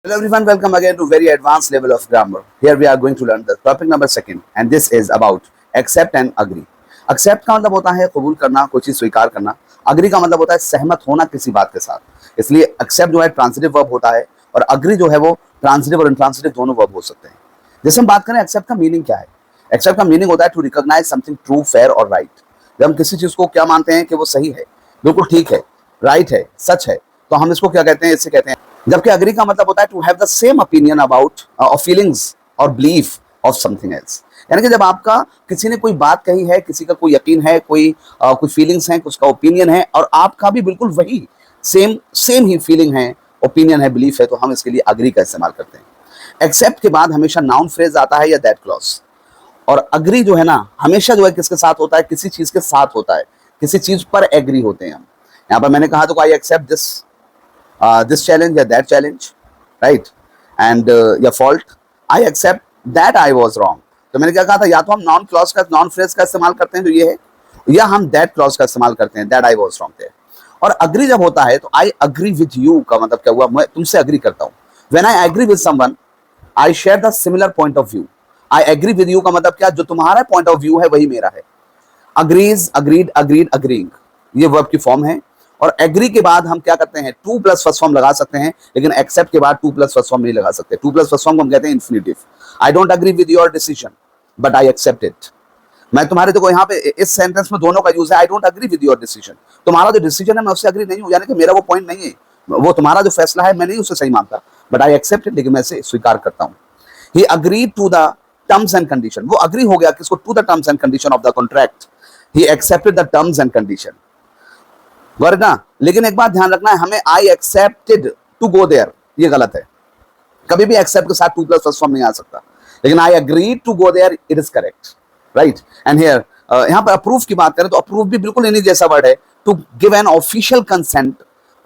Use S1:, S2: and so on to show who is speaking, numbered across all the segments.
S1: Hello everyone, welcome again to very advanced level of grammar. Here we are going to learn the topic number 2 and this is about accept and agree. Accept का मतलब होता है कबूल करना, कोई चीज स्वीकार करना. Agree का मतलब होता है सहमत होना किसी बात के साथ. इसलिए accept जो है ट्रांसिटिव वर्ब होता है और agree जो है वो ट्रांसिटिव और इंट्रांसिटिव दोनों वर्ब हो सकते हैं. जैसे हम बात करें accept का मीनिंग क्या है. Accept का मीनिंग होता है to recognise something true, fair और राइट. जब हम किसी चीज को क्या मानते हैं कि वो सही है, बिल्कुल ठीक है, राइट है, सच है, तो हम इसको क्या कहते हैं, इससे कहते हैं. जबकि अग्री का मतलब होता है to have the same opinion about और फीलिंग्स और बिलीफ ऑफ समथिंग एल्स. यानी कि जब आपका किसी ने कोई बात कही है, किसी का कोई यकीन है, कोई फीलिंग्स है, उसका ओपिनियन है और आपका भी बिल्कुल वही सेम ही फीलिंग है, ओपिनियन है, बिलीफ है, तो हम इसके लिए अग्री का इस्तेमाल करते हैं. एक्सेप्ट के बाद हमेशा नाउन फ्रेज आता है या दैट क्लॉज. और अग्री जो है ना, हमेशा जो है किसके साथ होता है, किसी चीज के साथ होता है, किसी चीज पर एग्री होते हैं हम. यहाँ पर मैंने कहा तो आई एक्सेप्ट this challenge या that challenge, right? And your fault, I accept that I was wrong. तो मैंने क्या कहा था, या तो हम नॉन क्लॉज का, नॉन फ्रेज का इस्तेमाल करते हैं जो ये है, या हम that क्लॉज का इस्तेमाल करते हैं, that I was wrong थे. और अग्री जब होता है तो I agree with you का मतलब क्या हुआ, मैं तुमसे अग्री करता हूँ. When I agree with someone, I share the similar point of view. I agree with you का मतलब क्या, जो तुम्हारा पॉइंट ऑफ व्यू है वही मेरा है. Agrees, agreed, agreed, agreeing, ये वर्ब की फॉर्म है. और एग्री के बाद हम क्या करते हैं, टू प्लस फर्स्ट फॉर्म लगा सकते हैं, लेकिन एक्सेप्ट के बाद टू प्लस फर्स्ट फॉर्म नहीं लगा सकते. टू प्लस फर्स्ट फॉर्म को हम कहते हैं infinitive. I don't agree with your decision but I accept it. मैं तुम्हारे, देखो यहाँ पे इस सेंटेंस में दोनों का यूज है. आई don't agree with your decision, तुम्हारा जो डिसीजन है मैं उससे अग्री नहीं हूँ, यानी कि मेरा वो पॉइंट नहीं है, वो तुम्हारा जो फैसला है मैं नहीं उसे सही मानता, बट आई एक्सेप्ट इट, लेकिन मैं इसे स्वीकार करता हूँ. He agree to the terms and condition, वो अग्री हो गया किसको, to the terms and condition of the contract. He accepted the terms and condition. Word ना, लेकिन एक बात ध्यान रखना है हमें, I accepted to go there, ये गलत है. कभी भी एक्सेप्ट के साथ टू प्लस फर्स्ट फॉर्म नहीं आ सकता, लेकिन I agree to go there, it is correct, right. And here यहाँ पर अप्रूव की बात करें तो अप्रूव भी बिल्कुल इन्हीं जैसा वर्ड है. To give an official consent,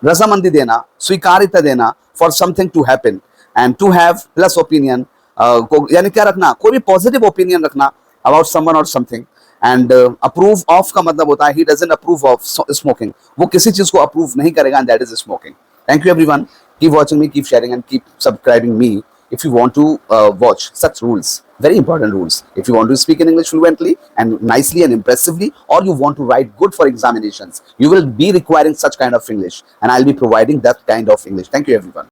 S1: रजामंदी देना, स्वीकारिता देना for something to happen. And to have plus opinion, यानी क्या रखना, कोई भी पॉजिटिव ओपिनियन रखना अबाउट समवन और समथिंग. एंड अप्रूव ऑफ का मतलब होता है he doesn't approve of smoking, वो किसी चीज को अप्रूव नहीं करेगा, and that is smoking. Thank you everyone, keep watching me, keep sharing and keep subscribing me if you want to watch such rules, very important rules. If you want to speak in English fluently and nicely and impressively, or you want to write good for examinations, you will be requiring such kind of English, and I'll be providing that kind of English. Thank you everyone.